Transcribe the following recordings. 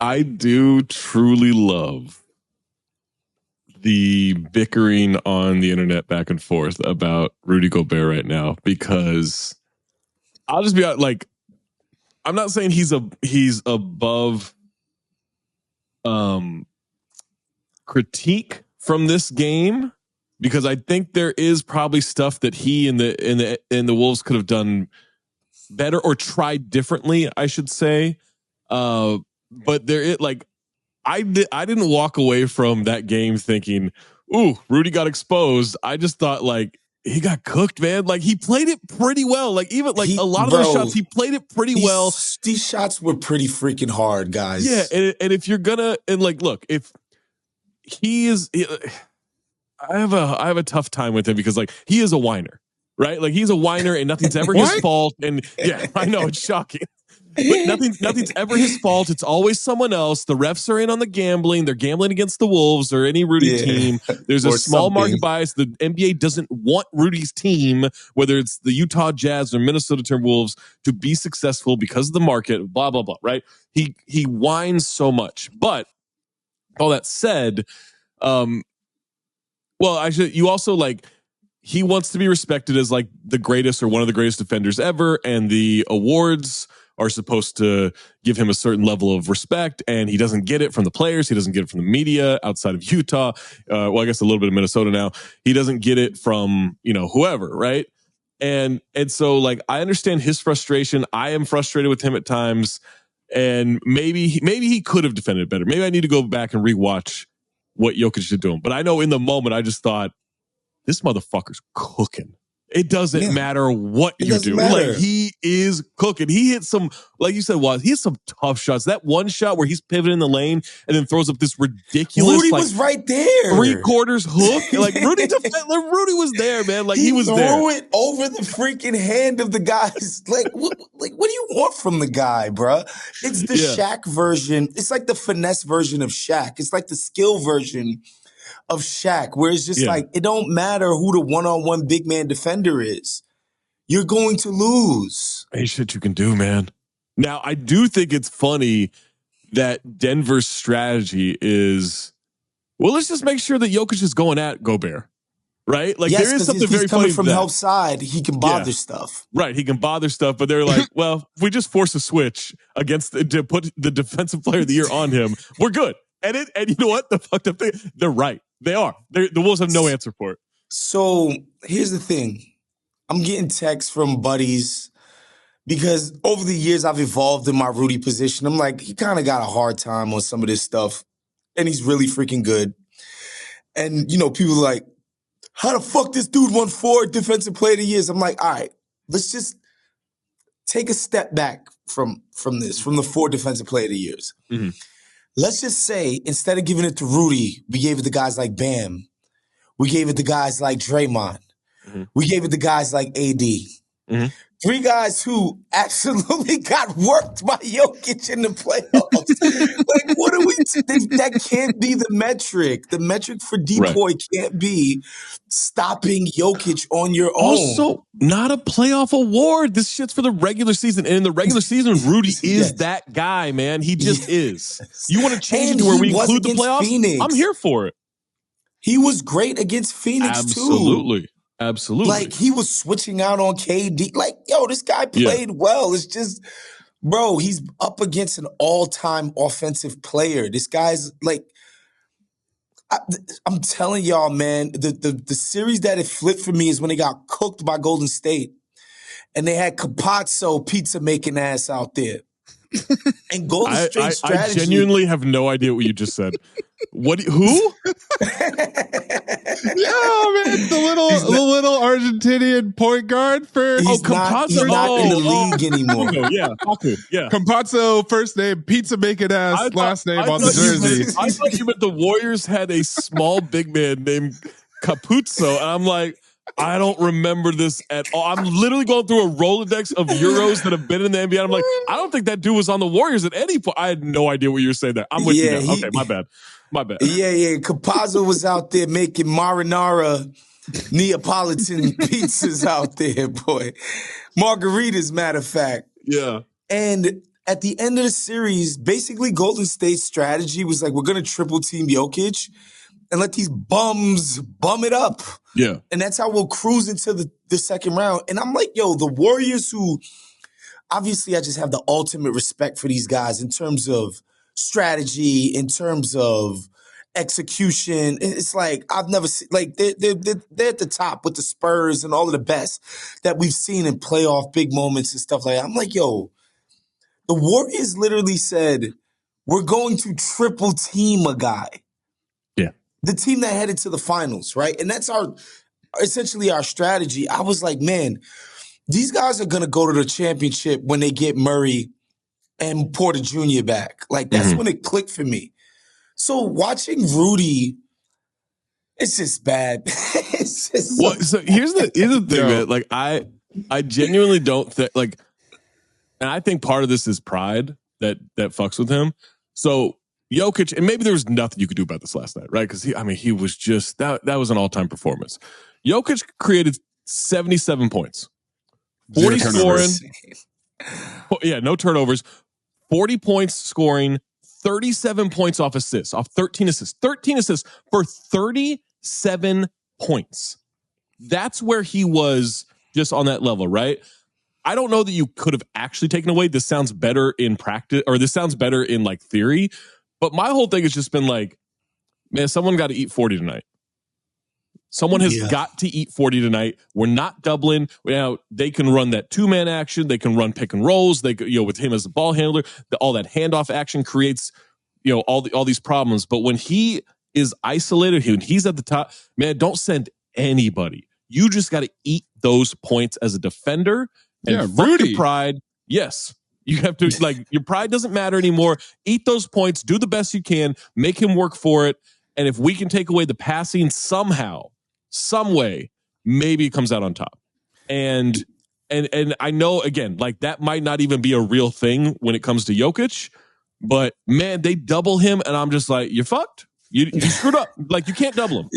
I do truly love the bickering on the internet back and forth about Rudy Gobert right now, because I'll just be like, I'm not saying he's above critique from this game, because I think there is probably stuff that he and the Wolves could have done better or tried differently, I should say. But I didn't walk away from that game thinking, ooh, Rudy got exposed. I just thought like he got cooked, man. Like he played it pretty well. Like even like a lot of those shots, he played it pretty well. These shots were pretty freaking hard, guys. Yeah, and if you're gonna look, if he is, I have a tough time with him because like he is a whiner, right? Like he's a whiner and nothing's ever his fault. And yeah, I know it's shocking. But nothing's ever his fault. It's always someone else. The refs are in on the gambling. They're gambling against the Wolves or any Rudy team. There's a small market bias. The NBA doesn't want Rudy's team, whether it's the Utah Jazz or Minnesota Timberwolves, to be successful because of the market, blah, blah, blah, right? He whines so much. But all that said, you also like, he wants to be respected as like the greatest or one of the greatest defenders ever. And the awards are supposed to give him a certain level of respect, and he doesn't get it from the players. He doesn't get it from the media outside of Utah. I guess a little bit of Minnesota now. He doesn't get it from, whoever, right? And so like, I understand his frustration. I am frustrated with him at times, and maybe he could have defended it better. Maybe I need to go back and rewatch what Jokic did to him. But I know in the moment, I just thought, this motherfucker's cooking. It doesn't matter what you do. Like he is cooking. He hit some, like you said, he hit some tough shots. That one shot where he's pivoting in the lane and then throws up this ridiculous. Rudy was right there. 3/4 hook. Like Rudy was there, man. Like he was there. He threw it over the freaking hand of the guys. Like what do you want from the guy, bro? It's the Shaq version. It's like the finesse version of Shaq. It's like the skill version of Shaq, where it's just like, it don't matter who the one-on-one big man defender is. You're going to lose. Hey, shit you can do, man. Now, I do think it's funny that Denver's strategy is, well, let's just make sure that Jokic is going at Gobert, right? Like there is something very funny from help side. He can bother stuff, right? He can bother stuff, but they're like, well, if we just force a switch to put the defensive player of the year on him, we're good. And you know what? The fucked up thing, they're right. They are. The Wolves have no answer for it. So here's the thing. I'm getting texts from buddies because over the years I've evolved in my Rudy position. I'm like, he kind of got a hard time on some of this stuff, and he's really freaking good. And, people are like, how the fuck this dude won 4 defensive player of the years? I'm like, all right, let's just take a step back from the 4 defensive player of the years. Mm-hmm. Let's just say, instead of giving it to Rudy, we gave it to guys like Bam. We gave it to guys like Draymond. Mm-hmm. We gave it to guys like AD. Mm-hmm. 3 guys who absolutely got worked by Jokic in the playoffs. Like, what are we? That can't be the metric. The metric for decoy can't be stopping Jokic on your own. Also, not a playoff award. This shit's for the regular season. And in the regular season, Rudy is that guy, man. He just is. You want to change it to where we include the playoffs? Phoenix. I'm here for it. He was great against Phoenix, too. Absolutely. Like, he was switching out on KD. Like, this guy played well. It's just, bro, he's up against an all-time offensive player. This guy's, like, I'm telling y'all, man, the series that it flipped for me is when they got cooked by Golden State. And they had Capazzo pizza-making ass out there. And Golden State strategy. I genuinely have no idea what you just said. Who? Yeah, man, the little Argentinian point guard for Campazzo. He's not in the league anymore. Yeah. Campazzo, first name, pizza making ass, last name on the jersey. I thought you meant the Warriors had a small big man named Capuzzo, and I'm like, I don't remember this at all. I'm literally going through a Rolodex of Euros that have been in the NBA. I'm like, I don't think that dude was on the Warriors at any point. I had no idea what you were saying there. I'm with you now. Okay, my bad. Yeah. Capazzo was out there making marinara Neapolitan pizzas out there, boy. Margaritas, matter of fact. Yeah. And at the end of the series, basically Golden State's strategy was like, we're going to triple team Jokic and let these bums bum it up. Yeah. And that's how we'll cruise into the second round. And I'm like, yo, the Warriors who, obviously I just have the ultimate respect for these guys in terms of strategy, in terms of execution. It's like, I've never seen, like, they're at the top with the Spurs and all of the best that we've seen in playoff big moments and stuff like that. I'm like, yo, the Warriors literally said, we're going to triple team a guy. Yeah. The team that headed to the finals, right? And that's essentially our strategy. I was like, man, these guys are going to go to the championship when they get Murray and Porter Jr. back. Like, that's when it clicked for me. So watching Rudy, it's just bad. It's just so here's the thing, man. Like, I genuinely don't think, like, and I think part of this is pride that fucks with him. So Jokic, and maybe there was nothing you could do about this last night, right? Because he was just, that was an all-time performance. Jokic created 77 points. 40 scoring. Yeah, no turnovers. 40 points scoring, 37 points off assists, off 13 assists. 13 assists for 37 points. That's where he was just on that level, right? I don't know that you could have actually taken away. This sounds better in practice, or this sounds better in like theory. But my whole thing has just been like, man, someone got to eat 40 tonight. Someone has got to eat 40 tonight. We're not doubling. Now, they can run that two-man action. They can run pick and rolls. They, with him as the ball handler, all that handoff action creates, all these problems. But when he is isolated, when he's at the top, man, don't send anybody. You just got to eat those points as a defender. And Rudy, your pride, yes. You have to, like, your pride doesn't matter anymore. Eat those points. Do the best you can. Make him work for it. And if we can take away the passing somehow, some way, maybe it comes out on top. And I know, again, like, that might not even be a real thing when it comes to Jokic, but man, they double him, and I'm just like, you're fucked. You screwed up. Like, you can't double him.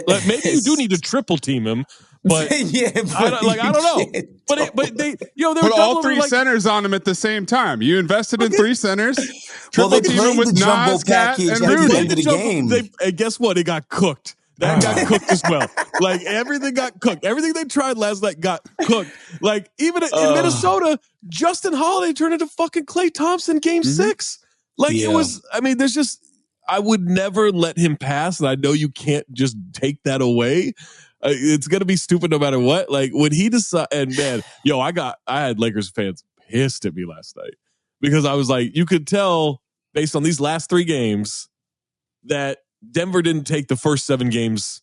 Like, maybe you do need to triple team him, but I don't know. But they put all three centers on him at the same time. You invested in three centers. They played the jumbo package at the end of the game. And guess what? It got cooked. That got cooked as well. Like, everything got cooked. Everything they tried last night got cooked. Like, even in Minnesota, Justin Holiday turned into fucking Klay Thompson game 6. Like, it was, there's just, I would never let him pass. And I know you can't just take that away. It's going to be stupid no matter what. Like, when he decided, and man, I had Lakers fans pissed at me last night because I was like, you could tell based on these last 3 games that Denver didn't take the first 7 games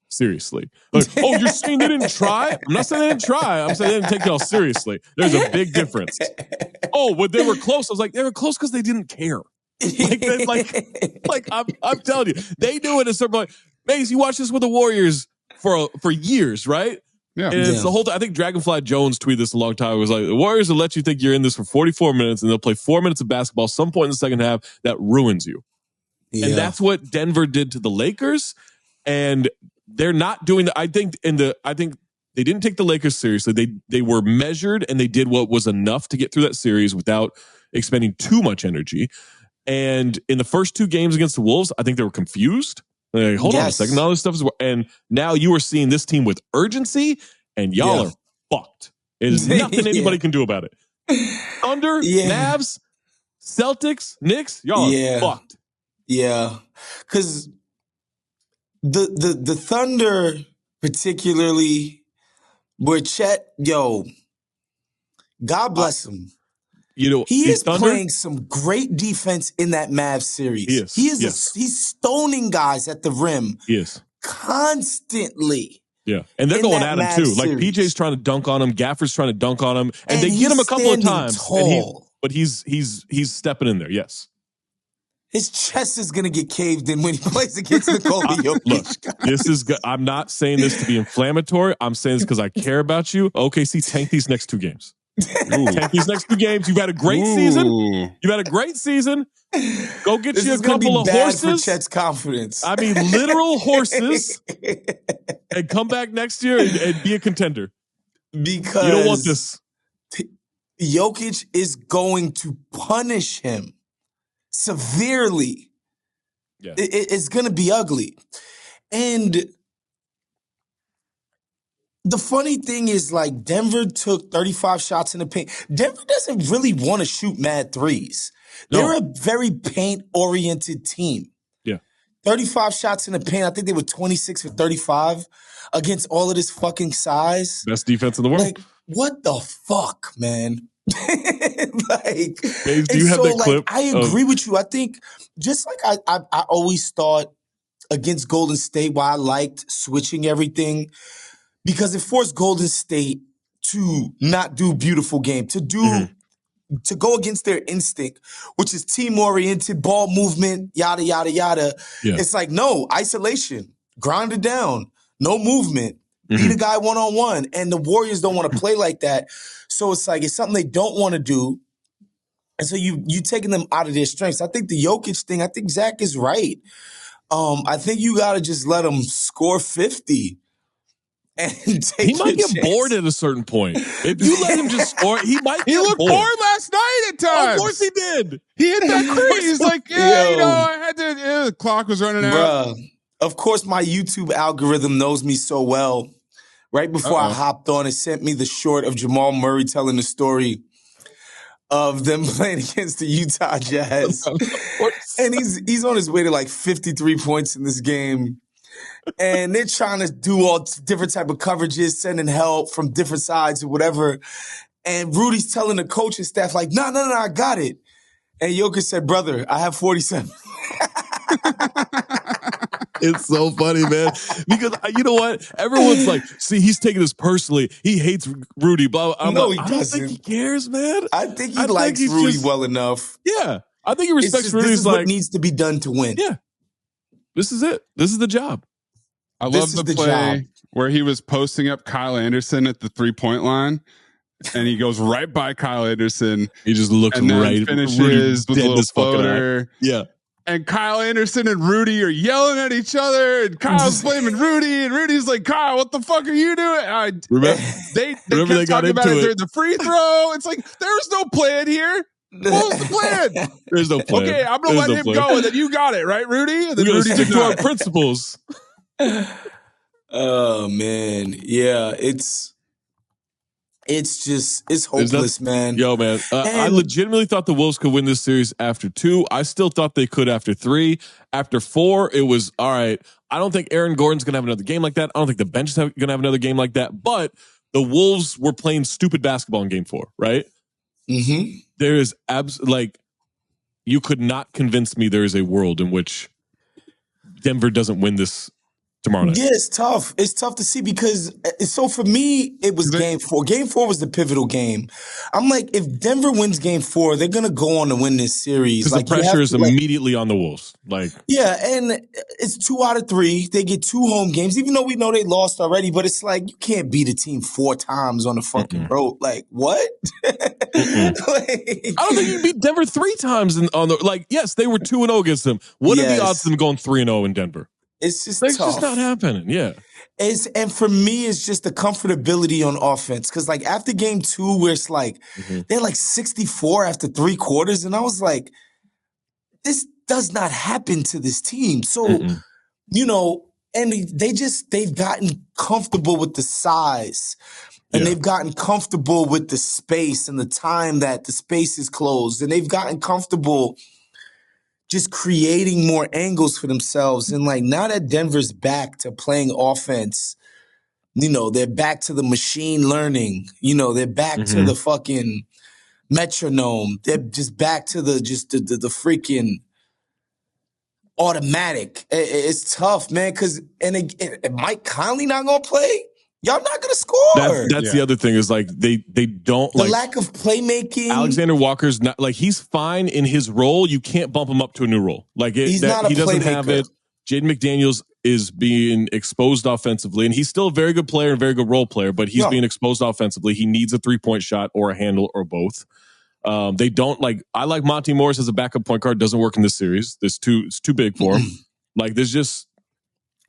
seriously. Like, oh, you're saying they didn't try? I'm not saying they didn't try. I'm saying they didn't take y'all seriously. There's a big difference. Oh, but they were close. I was like, they were close because they didn't care. I'm telling you, they knew it. A certain point. Mace, you watch this with the Warriors for years, right? Yeah. And it's the whole time. I think Dragonfly Jones tweeted this a long time. It was like, the Warriors will let you think you're in this for 44 minutes, and they'll play 4 minutes of basketball some point in the second half that ruins you. Yeah. And that's what Denver did to the Lakers. And they're not doing that. I think they didn't take the Lakers seriously. They were measured, and they did what was enough to get through that series without expending too much energy. And in the first 2 games against the Wolves, I think they were confused. Like, hold on a second. All this stuff is, and now you are seeing this team with urgency, and y'all are fucked. There's nothing anybody can do about it. Thunder, Mavs, Celtics, Knicks, y'all are fucked. Yeah, because the Thunder particularly, where Chet, God bless him. He is playing some great defense in that Mavs series. He's stoning guys at the rim. Yes, constantly. Yeah, and they're going at him too. Like, PJ's trying to dunk on him, Gaffer's trying to dunk on him, and they get him a couple of times. But he's stepping in there. Yes, his chest is gonna get caved in when he plays against Nikola Jokic. Look, I'm not saying this to be inflammatory. I'm saying this because I care about you. OKC, tank these next 2 games. Tank these next 2 games. You've had a great season. Go get you a couple of horses. For Chet's confidence. Literal horses, and come back next year and be a contender. Because you don't want this. Jokic is going to punish him severely. Yeah. It's going to be ugly. And the funny thing is, like, Denver took 35 shots in the paint. Denver doesn't really want to shoot mad threes. They're a very paint-oriented team. Yeah. 35 shots in the paint. I think they were 26 for 35 against all of this fucking size. Best defense in the world. Like, what the fuck, man? Like, Dave, do you have that clip? I agree with you. I think just like I always thought against Golden State, why I liked switching everything, because it forced Golden State to not do beautiful game, to go against their instinct, which is team-oriented, ball movement, yada, yada, yada. Yeah. It's like, no, isolation, grind it down, no movement, beat a guy one-on-one. And the Warriors don't want to play like that. So it's like, it's something they don't want to do. And so you taking them out of their strengths. I think the Jokic thing, I think Zach is right. I think you got to just let him score 50. And he might get bored at a certain point. If you let him just score, he might get looked bored last night at times. Of course he did. He hit that crease. He's like, I had to, the clock was running out. Bruh, of course my YouTube algorithm knows me so well. Right before I hopped on, it sent me the short of Jamal Murray telling the story of them playing against the Utah Jazz. And he's on his way to like 53 points in this game. And they're trying to do all different type of coverages, sending help from different sides or whatever. And Rudy's telling the coaching staff, like, no, I got it. And Jokic said, brother, I have 47. It's so funny, man. Because you know what? Everyone's like, see, he's taking this personally. He hates Rudy, blah, blah. No, like, he I doesn't. don't think he cares, man. I think he likes Rudy well enough. Yeah. I think he respects Rudy. This is what needs to be done to win. Yeah. This is it. This is the job. I love the play where he was posting up Kyle Anderson at the 3-point line, and he goes right by Kyle Anderson. He just looks and then right. Finishes with a little floater. Yeah. And Kyle Anderson and Rudy are yelling at each other, and Kyle's blaming Rudy, and Rudy's like, Kyle, what the fuck are you doing? They kept talking about it during the free throw. It's like, there's no plan here. What was the plan? There's no plan. Okay, I'm going to let him go, and then you got it, right, Rudy? And then We're going to stick to our principles. Oh, man. Yeah, it's hopeless, man. Yo, man. I legitimately thought the Wolves could win this series after 2. I still thought they could after 3. After 4, it was, all right, I don't think Aaron Gordon's going to have another game like that. I don't think the bench is going to have another game like that. But the Wolves were playing stupid basketball in game 4, right? Mm-hmm. There is you could not convince me there is a world in which Denver doesn't win this tomorrow night. Yeah, it's tough. It's tough to see because, so for me, it was game 4. Game 4 was the pivotal game. I'm like, if Denver wins game 4, they're going to go on to win this series. Because the pressure is immediately on the Wolves. Yeah, and it's 2 out of 3. They get 2 home games, even though we know they lost already. But it's like, you can't beat a team 4 times on the fucking road. Like, what? I don't think you can beat Denver 3 times yes, they were 2-0 against them. What are the odds of them going 3-0 in Denver? It's just tough. tough. Just not happening. Yeah. And for me, it's just the comfortability on offense. Because like after game 2, where it's like they're like 64 after 3 quarters, and I was like, this does not happen to this team. So and they've gotten comfortable with the size, and they've gotten comfortable with the space and the time that the space is closed, and they've gotten comfortable just creating more angles for themselves. And like now that Denver's back to playing offense, they're back to the machine learning. They're back to the fucking metronome. They're just back to the freaking automatic. It's tough, man. Because Mike Conley not gonna play. Y'all not gonna score. That's the other thing is like they don't the lack of playmaking. Alexander Walker's not like he's fine in his role. You can't bump him up to a new role. Like he's not a he doesn't have playmaker. it. Jaden McDaniels is being exposed offensively, and he's still a very good player and very good role player, but he's being exposed offensively. He needs a 3-point shot or a handle or both. They don't I like Monty Morris as a backup point guard. Doesn't work in this series. It's too big for him. Like there's just.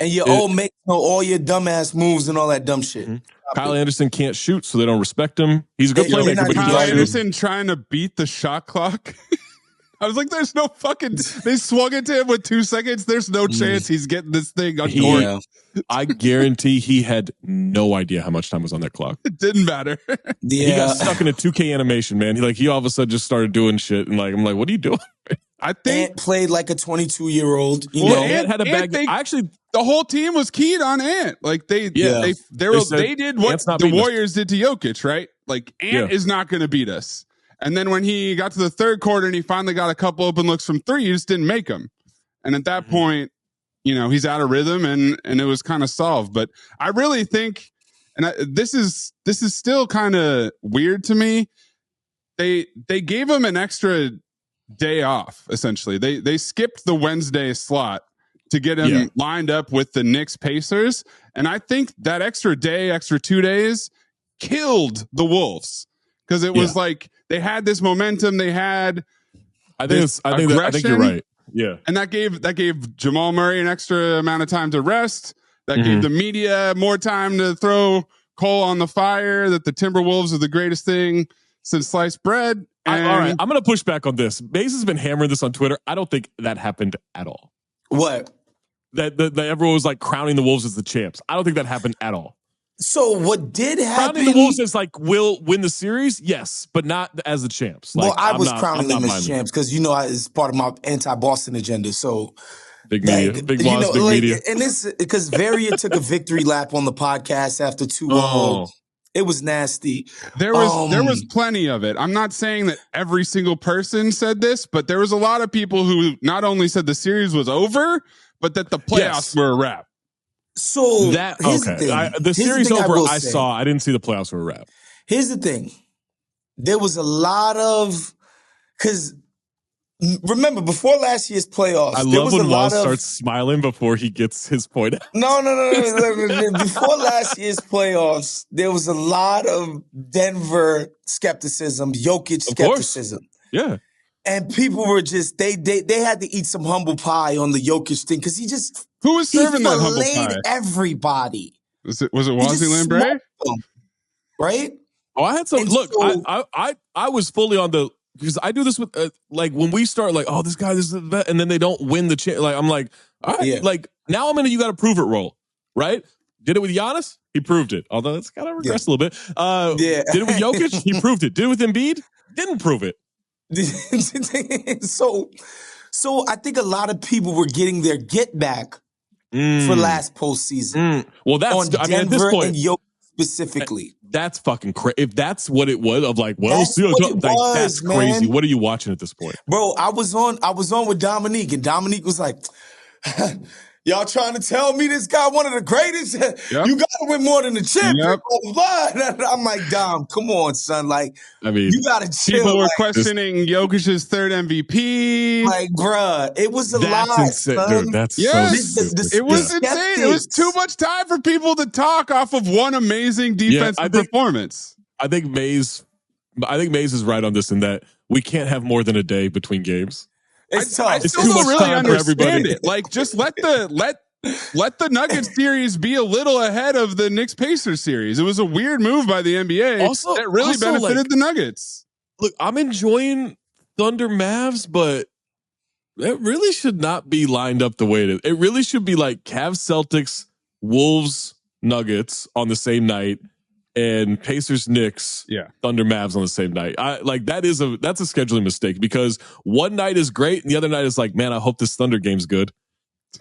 And you all make all your dumbass moves and all that dumb shit. Kyle Anderson can't shoot, so they don't respect him. He's a good playmaker, but Kyle Anderson trying to beat the shot clock. I was like, there's no fucking. They swung it to him with 2 seconds. There's no chance he's getting this thing on court. I guarantee he had no idea how much time was on that clock. It didn't matter. He got stuck in a 2K animation, man. He all of a sudden just started doing shit, and I'm like, what are you doing? I think Ant played like a 22-year-old. Ant had a bag. The whole team was keyed on Ant. Like they did what the Warriors did to Jokic, right? Like Ant is not going to beat us. And then when he got to the third quarter and he finally got a couple open looks from three, he just didn't make them. And at that point, he's out of rhythm, and it was kind of solved. But I really think, and this is still kind of weird to me. They gave him an extra day off. Essentially, they skipped the Wednesday slot to get him lined up with the Knicks Pacers, and I think that extra 2 days killed the Wolves because it was like they had this momentum. They had. I think you're right. Yeah, and that gave Jamal Murray an extra amount of time to rest. That gave the media more time to throw coal on the fire. That the Timberwolves are the greatest thing since sliced bread. All right, I'm going to push back on this. Maze has been hammering this on Twitter. I don't think that happened at all. What? That everyone was like crowning the Wolves as the champs. I don't think that happened at all. So what did happen? Crowning the Wolves as will win the series, yes, but not as the champs. Well, I was crowning them as champs because it's part of my anti-Boston agenda. So big media, big boss, big media, and this because Varia took a victory lap on the podcast after 2-0. It was nasty. There was plenty of it. I'm not saying that every single person said this, but there was a lot of people who not only said the series was over, but that the playoffs were a wrap. So the series over. I didn't see the playoffs were a wrap. Here's the thing: there was a lot of because remember before last year's playoffs, I love when Waz starts smiling before he gets his point out. No. Before last year's playoffs, there was a lot of Denver skepticism, Jokic skepticism. Yeah. And people were just they had to eat some humble pie on the Jokic thing because who was serving that humble pie? Everybody. Was it Wosny Lambre? Right? Oh, I had some. I was fully on the because I do this with like when we start like this guy this is the best, and then they don't win the chance. Like I'm like all right, like now I'm in a you got to prove it role, right? Did it with Giannis? He proved it. Although it's kind of regressed a little bit. Did it with Jokic? He proved it. Did it with Embiid? Didn't prove it. So I think a lot of people were getting their get back for last postseason. Well, that's Denver at this point and Jokic specifically. That's fucking crazy. If that's what it was, of like, that's crazy. What are you watching at this point, bro? I was on with Dominique, and Dominique was like, "Y'all trying to tell me this guy one of the greatest? Yep. You got to win more than the champion." Yep. Blah, blah, blah. I'm like, Dom, come on, son. Like, you got to chill. People were questioning Jokic's third MVP. Like, bruh, it was a lie, son. Dude, that's so stupid. It was insane. It was too much time for people to talk off of one amazing defensive performance. I think Maze is right on this in that we can't have more than a day between games. It's tough. I still don't really understand it. Like, just let the Nuggets series be a little ahead of the Knicks Pacers series. It was a weird move by the NBA that really benefited the Nuggets. Look, I'm enjoying Thunder Mavs, but it really should not be lined up the way it is. It really should be like Cavs Celtics, Wolves Nuggets on the same night, and Pacers Knicks, Thunder Mavs on the same night. That's a scheduling mistake because one night is great and the other night is like, man, I hope this Thunder game's good.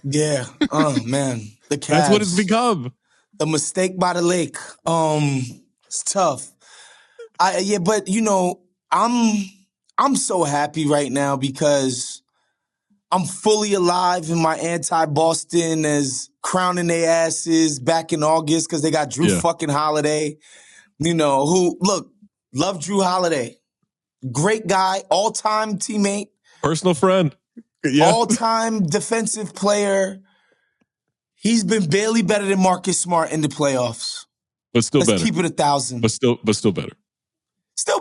Yeah. Oh man, the Cavs. That's what it's become. The mistake by the lake. It's tough. But I'm so happy right now because I'm fully alive in my anti-Boston as crowning their asses back in August because they got Drew fucking Holiday, love Drew Holiday. Great guy, all-time teammate. Personal friend. All-time defensive player. He's been barely better than Marcus Smart in the playoffs. But still better. Let's keep it 1,000. But still better. Still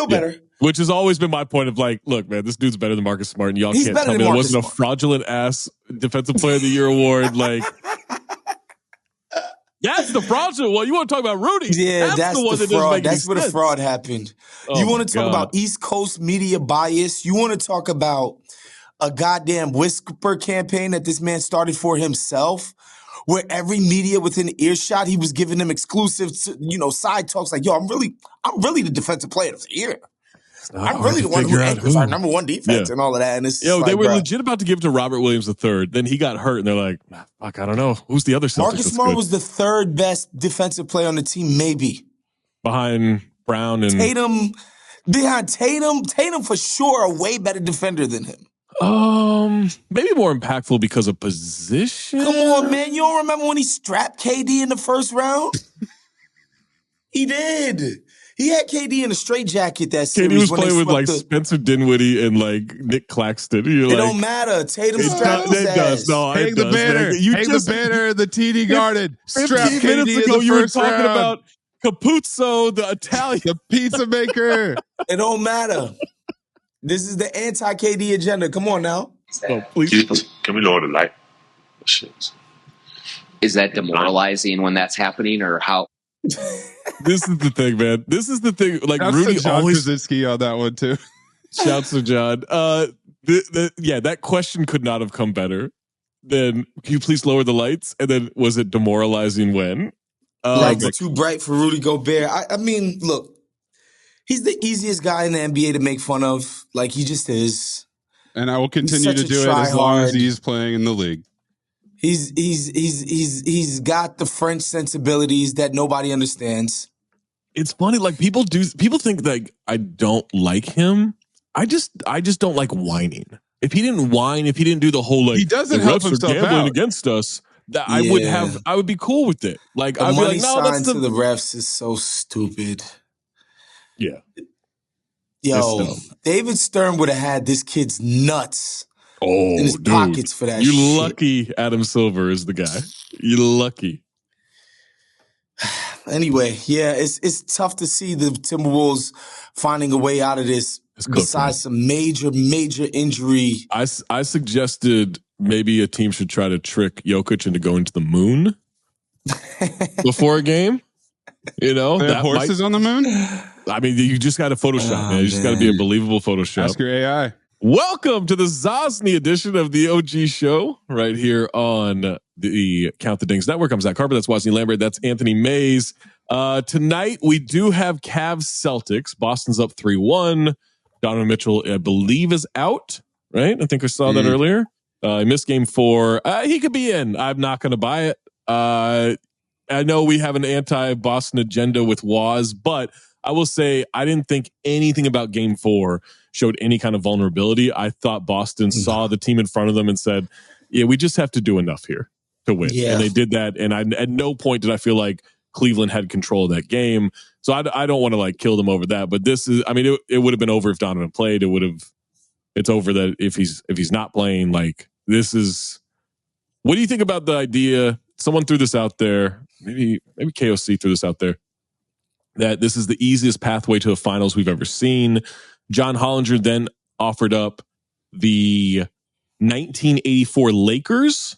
better. Which has always been my point of like, look, man, this dude's better than Marcus Smart, and y'all can't tell me there wasn't a fraudulent ass Defensive Player of the Year award. Like, That's the fraudulent one. You want to talk about Rudy? Yeah, that's the one the that doesn't fraud. make any That's where the sense. fraud happened. Oh You want to talk God. about East Coast media bias? You want to talk about a goddamn whisper campaign that this man started for himself, where every media within earshot, he was giving them exclusive, side talks like, yo, I'm really the defensive player of the year. I'm really the one who anchors our number one defense and all of that. And it's they were legit about to give it to Robert Williams III. Then he got hurt, and they're like, fuck, I don't know. Who's the other Celtics? Marcus Smart was the third best defensive player on the team, maybe. Behind Brown and Tatum. Behind Tatum. Tatum for sure a way better defender than him. Maybe more impactful because of position. Come on, man. You don't remember when he strapped KD in the first round? He did. He had KD in a straitjacket that series. KD was playing with like Spencer Dinwiddie and like Nick Claxton. It don't matter. Tatum strapped his ass. No, hang the banner. Hang the banner. The TD Garden. Strap 15 minutes KD ago, in the you were first talking round. about Capuzzo, the Italian, the pizza maker. It don't matter. This is the anti-KD agenda. Come on now. Oh, please. Can we lower the light? Oh, shit. Is that demoralizing when that's happening, or how? This is the thing, man. This is the thing. Like That's Rudy John always Krasinski on that one too. Shouts to John. That question could not have come better. Then can you please lower the lights? And then was it demoralizing when? Lights too bright for Rudy Gobert. I mean, look, he's the easiest guy in the NBA to make fun of. Like he just is. And I will continue to do it as long as he's playing in the league. He's got the French sensibilities that nobody understands. It's funny, like people think that I don't like him. I just don't like whining. If he didn't whine, if he didn't do the whole like he doesn't the help refs are himself gambling out against us, that I would be cool with it. Like the I'd be money like, no, that's to the refs is so stupid. Yeah. Yo, David Stern would have had this kid's nuts in his pockets for that shit. You lucky Adam Silver is the guy. You lucky. Anyway, yeah, it's tough to see the Timberwolves finding a way out of this besides some major injury. I suggested maybe a team should try to trick Jokic into going to the moon before a game. You know, that horses on the moon. I mean, you just got to Photoshop, man. You just got to be a believable Photoshop. Ask your AI. Welcome to the Zosny edition of the OG show right here on the Count the Dings Network. I'm Zach Harper. That's Wosny Lambre. That's Anthony Mays. Tonight, we do have Cavs Celtics. Boston's up 3-1. Donovan Mitchell, I believe, is out, right? I think I saw that earlier. I missed game 4. He could be in. I'm not going to buy it. I know we have an anti-Boston agenda with Woz, but I will say I didn't think anything about game 4 showed any kind of vulnerability. I thought Boston saw the team in front of them and said, yeah, we just have to do enough here to win. Yeah. And they did that. And at no point did I feel like Cleveland had control of that game. So I don't want to like kill them over that. But this is, I mean, it would have been over if Donovan played. It's over that if he's not playing. Like this is, what do you think about the idea? Someone threw this out there. Maybe KOC threw this out there, that this is the easiest pathway to the finals we've ever seen. John Hollinger then offered up the 1984 Lakers,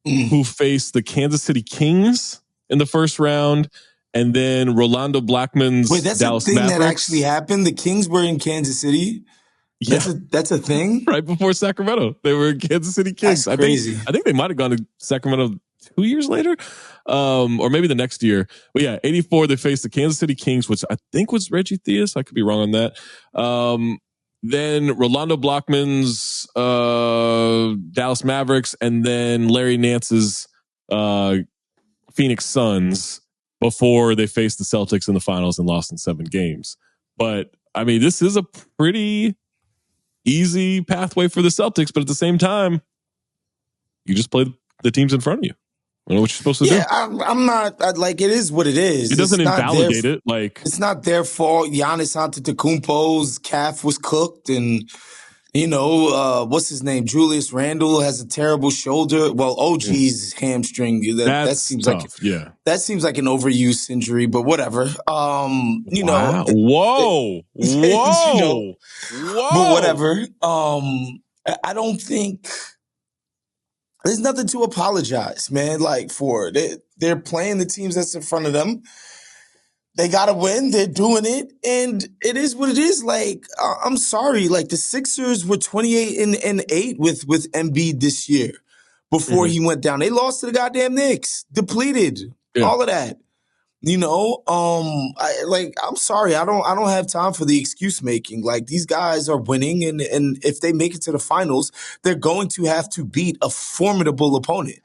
who faced the Kansas City Kings in the first round, and then Rolando Blackman's Dallas thing Mavericks. That actually happened? The Kings were in Kansas City? Yeah. That's a thing? Right before Sacramento. They were Kansas City Kings. That's crazy. I think they might have gone to Sacramento 2 years later, or maybe the next year. But yeah, 84, they faced the Kansas City Kings, which I think was Reggie Theus. I could be wrong on that. Then Rolando Blackman's Dallas Mavericks, and then Larry Nance's Phoenix Suns before they faced the Celtics in the finals and lost in 7 games. But I mean, this is a pretty easy pathway for the Celtics, but at the same time, you just play the teams in front of you. I don't know what you're supposed to do. Yeah, I'm not like, it is what it is. It doesn't invalidate it. Like, it's not their fault. Giannis Antetokounmpo's calf was cooked, and what's his name? Julius Randle has a terrible shoulder. Well, OG's hamstring. That seems tough. That seems like an overuse injury, but whatever. Wow. Whoa. But whatever. I don't think. There's nothing to apologize, man. Like for they're playing the teams that's in front of them. They got to win. They're doing it. And it is what it is. Like, I'm sorry. Like, the Sixers were 28-8 with Embiid this year before he went down. They lost to the goddamn Knicks. Depleted. Yeah. All of that. You know, I'm sorry. I don't have time for the excuse making. Like, these guys are winning. And if they make it to the finals, they're going to have to beat a formidable opponent.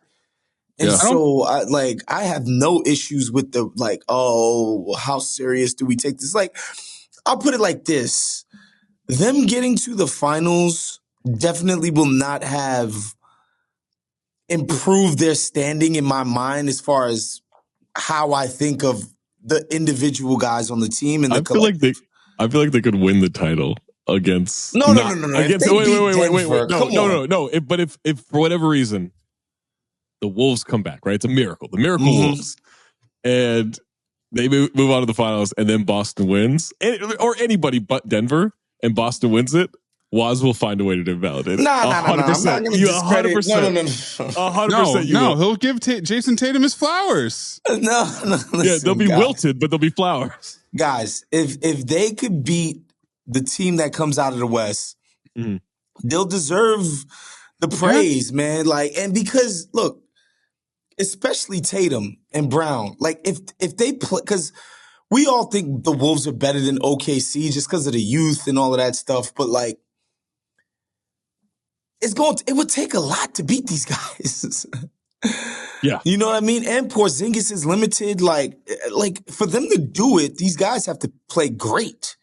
And so, I have no issues with the, like, oh, how serious do we take this? Like, I'll put it like this. Them getting to the finals definitely will not have improved their standing in my mind as far as how I think of the individual guys on the team and the collective. I feel like they could win the title against. No. Against, wait. No. But if for whatever reason, the Wolves come back, right? It's a miracle. The miracle Wolves. And they move on to the finals, and then Boston wins. Or anybody but Denver, and Boston wins it. Waz will find a way to invalidate it. No. 100%. You 100%. 100%. No, he'll give Jason Tatum his flowers. No. Listen, yeah, they'll be wilted, but they'll be flowers. Guys, if they could beat the team that comes out of the West, they'll deserve the praise, man. Like, and because look, especially Tatum and Brown, like if they play, because we all think the Wolves are better than OKC just because of the youth and all of that stuff, but like it would take a lot to beat these guys. Yeah, you know what I mean. And Porzingis is limited. Like for them to do it, these guys have to play great,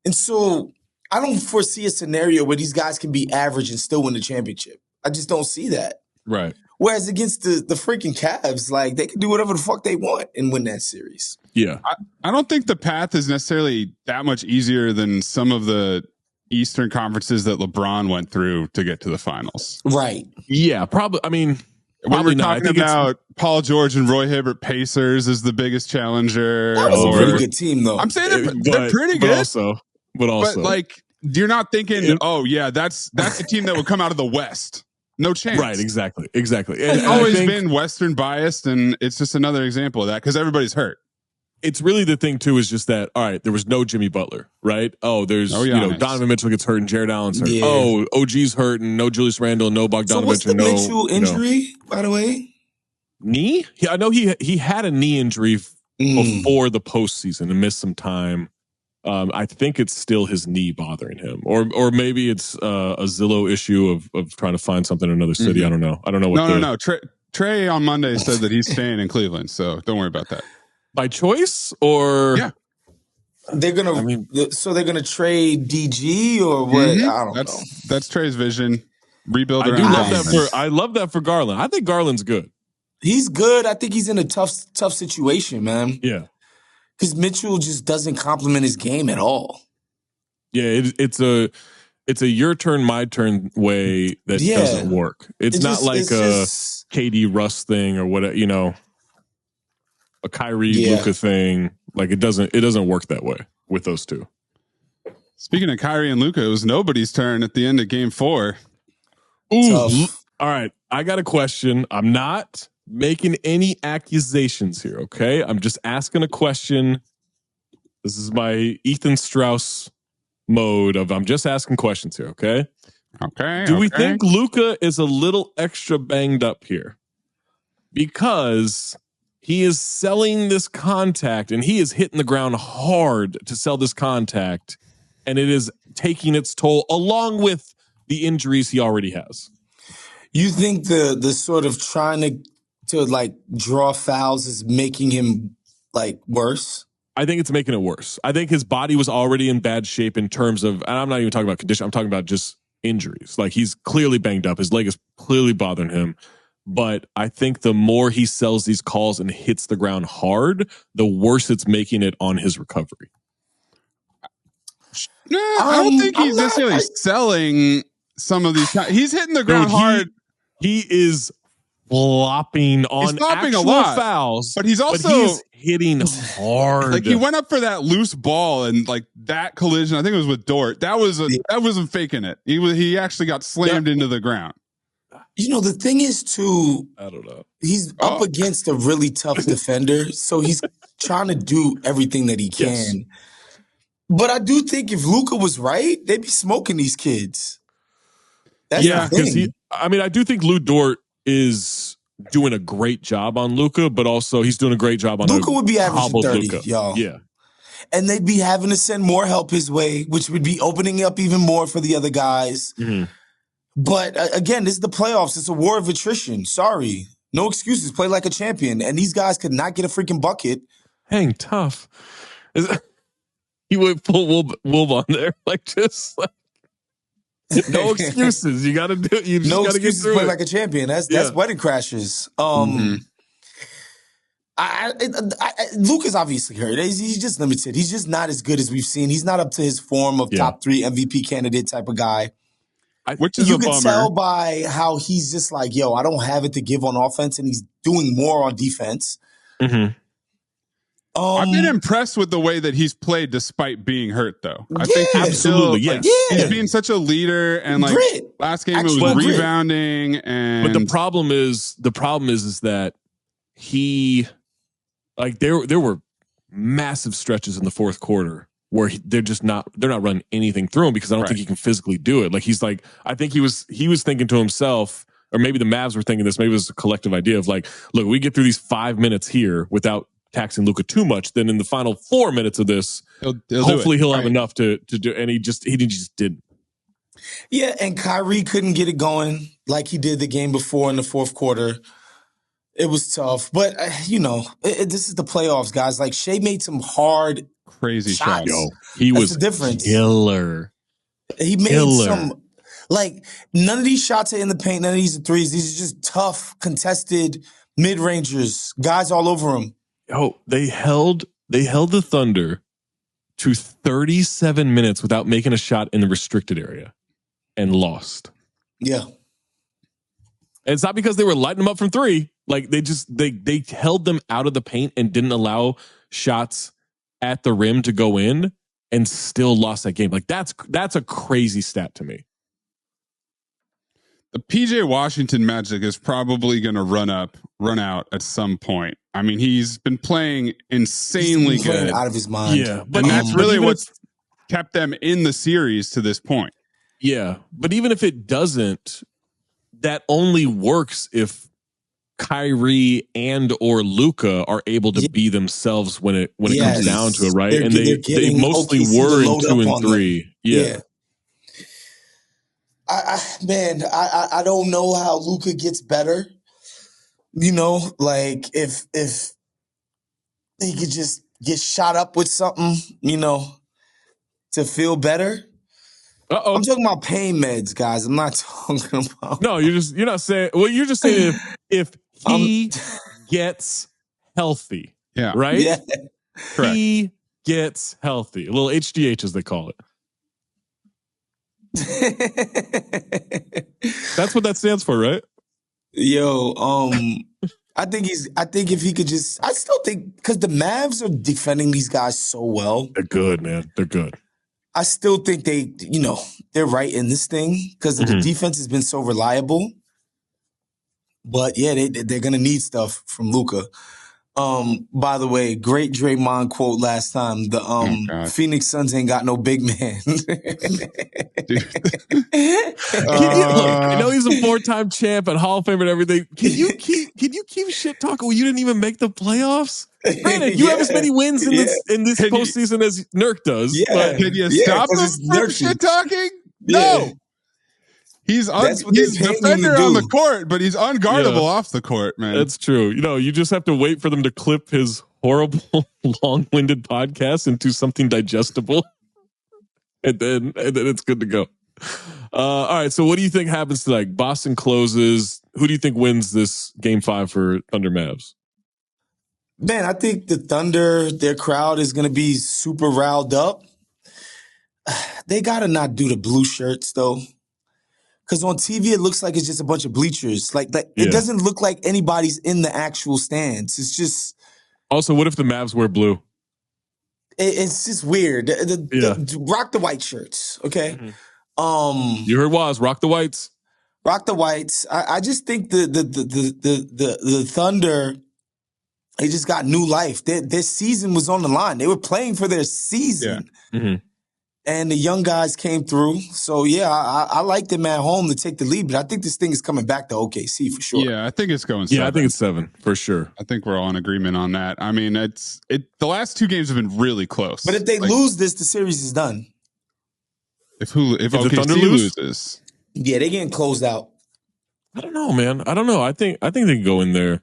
and so I don't foresee a scenario where these guys can be average and still win the championship. I just don't see that. Right. Whereas against the freaking Cavs, like they can do whatever the fuck they want and win that series. Yeah. I don't think the path is necessarily that much easier than some of the Eastern conferences that LeBron went through to get to the finals. Right. Yeah, probably. I mean, we were talking about Paul George and Roy Hibbert Pacers as the biggest challenger. That was a pretty good team, though. I'm saying they're pretty good. But also, like, you're not thinking, oh, yeah, that's a team that would come out of the West. No chance. Right, exactly. It's always been Western biased, and it's just another example of that because everybody's hurt. It's really the thing, too, is just that, all right, there was no Jimmy Butler, right? Oh, there's, Donovan Mitchell gets hurt and Jared Allen's hurt. Yeah. Oh, OG's hurt and no Julius Randle, no Bogdanovich. So what's the Mitchell injury, by the way? Knee? I know he had a knee injury before the postseason and missed some time. I think it's still his knee bothering him, or maybe it's a Zillow issue of trying to find something in another city. I don't know. No. Trey on Monday said that he's staying in Cleveland, so don't worry about that. By choice, or yeah, they're gonna. They're gonna trade DG or what? I don't know. That's Trey's vision. Rebuild. I love that for Garland. I think Garland's good. He's good. I think he's in a tough situation, man. Yeah. Because Mitchell just doesn't compliment his game at all. Yeah, it's a your turn, my turn way that doesn't work. It's not like a KD Russ thing or what, a Kyrie Luka thing. Like it doesn't work that way with those two. Speaking of Kyrie and Luka, it was nobody's turn at the end of Game 4. Ooh, tough. All right, I got a question. I'm not making any accusations here, okay? I'm just asking a question. This is my Ethan Strauss mode of I'm just asking questions here, okay? Okay. Do we think Luka is a little extra banged up here? Because he is selling this contact and he is hitting the ground hard to sell this contact, and it is taking its toll along with the injuries he already has. You think the sort of trying to like draw fouls is making him like worse? I think it's making it worse. I think his body was already in bad shape in terms of, and I'm not even talking about condition, I'm talking about just injuries. Like he's clearly banged up. His leg is clearly bothering him. But I think the more he sells these calls and hits the ground hard, the worse it's making it on his recovery. No, I don't think he's necessarily selling some of these. He's hitting the ground hard. He is flopping on actual fouls, but he's hitting hard. Like he went up for that loose ball and like that collision. I think it was with Dort. That wasn't faking it. He actually got slammed into the ground. The thing is, too, I don't know. He's up against a really tough defender, so he's trying to do everything that he can. Yes. But I do think if Luka was right, they'd be smoking these kids. That's the thing. I do think Lou Dort is doing a great job on Luka, but also he's doing a great job on Luka would be averaging 30, Luka. y'all. Yeah. And they'd be having to send more help his way, which would be opening up even more for the other guys. Mm-hmm. But again, this is the playoffs. It's a war of attrition. Sorry. No excuses. Play like a champion. And these guys could not get a freaking bucket. Hang tough. You would pull Wolb on there. No excuses. You got to do it. You just got to get through play it. Like a champion. That's wedding crashes. Luka's obviously hurt. He's just limited. He's just not as good as we've seen. He's not up to his form of top 3 MVP candidate type of guy. Which is you can tell by how he's just like, yo, I don't have it to give on offense, and he's doing more on defense. Mm-hmm. I've been impressed with the way that he's played despite being hurt, though. I think absolutely, he's being such a leader, and last game it was rebounding. And but the problem is that he there were massive stretches in the fourth quarter where they're not running anything through him because I don't think he can physically do it. I think he was thinking to himself, or maybe the Mavs were thinking this, maybe it was a collective idea of look, we get through these 5 minutes here without taxing Luka too much, then in the final 4 minutes of this, hopefully he'll have enough to do, and he just didn't. Yeah, and Kyrie couldn't get it going like he did the game before in the fourth quarter. It was tough, but this is the playoffs, guys. Shea made some hard, crazy shots. Yo, he was the difference. Killer. He made some none of these shots are in the paint. None of these are threes. These are just tough, contested mid-rangers. Guys all over him. Oh, they held the Thunder to 37 minutes without making a shot in the restricted area and lost. Yeah. And it's not because they were lighting them up from 3. They held them out of the paint and didn't allow shots at the rim to go in and still lost that game. That's a crazy stat to me. The PJ Washington magic is probably going to run out at some point. I mean, he's been playing insanely good, out of his mind. Yeah, and that's really what's kept them in the series to this point. Yeah, but even if it doesn't, that only works if Kyrie and or Luka are able to be themselves when it comes down to it, right? And they mostly were in 2 and 3. Yeah. I don't know how Luka gets better. If he could just get shot up with something, to feel better. Uh-oh. I'm talking about pain meds, guys. I'm not talking about. No, you're not saying. Well, you're just saying if he gets healthy, right? Yeah, correct. He gets healthy. A little HGH, as they call it. That's what that stands for, right? Yo, I think if he could just, I still think because the Mavs are defending these guys so well. They're good, man. They're good. I still think they're right in this thing because the defense has been so reliable. But yeah, they're gonna need stuff from Luka. By the way, great Draymond quote last time. The Phoenix Suns ain't got no big man. Look, I know he's a 4-time champ and Hall of Famer and everything. Can you keep shit talking? Well, you didn't even make the playoffs. Granted, you have as many wins in this postseason as Nurk does. Yeah. But can you stop him from shit talking? No. He's defender on the court, but he's unguardable off the court, man. That's true. You just have to wait for them to clip his horrible, long-winded podcast into something digestible, and then it's good to go. All right. So, what do you think happens tonight? Boston closes. Who do you think wins this Game 5 for Thunder Mavs? Man, I think the Thunder, their crowd is going to be super riled up. They got to not do the blue shirts though. Because on TV, it looks like it's just a bunch of bleachers. It doesn't look like anybody's in the actual stands. It's just... Also, what if the Mavs wear blue? It's just weird. Rock the white shirts, okay? Mm-hmm. You heard Woz, rock the whites. Rock the whites. I just think the Thunder, they just got new life. Their season was on the line. They were playing for their season. Yeah. Mm-hmm. And the young guys came through. So, yeah, I like them at home to take the lead. But I think this thing is coming back to OKC for sure. Yeah, I think it's going 7. Yeah, I think it's 7 for sure. I think we're all in agreement on that. I mean, the last 2 games have been really close. But if they lose this, the series is done. If OKC the Thunder loses. Yeah, they're getting closed out. I don't know, man. I don't know. I think they can go in there.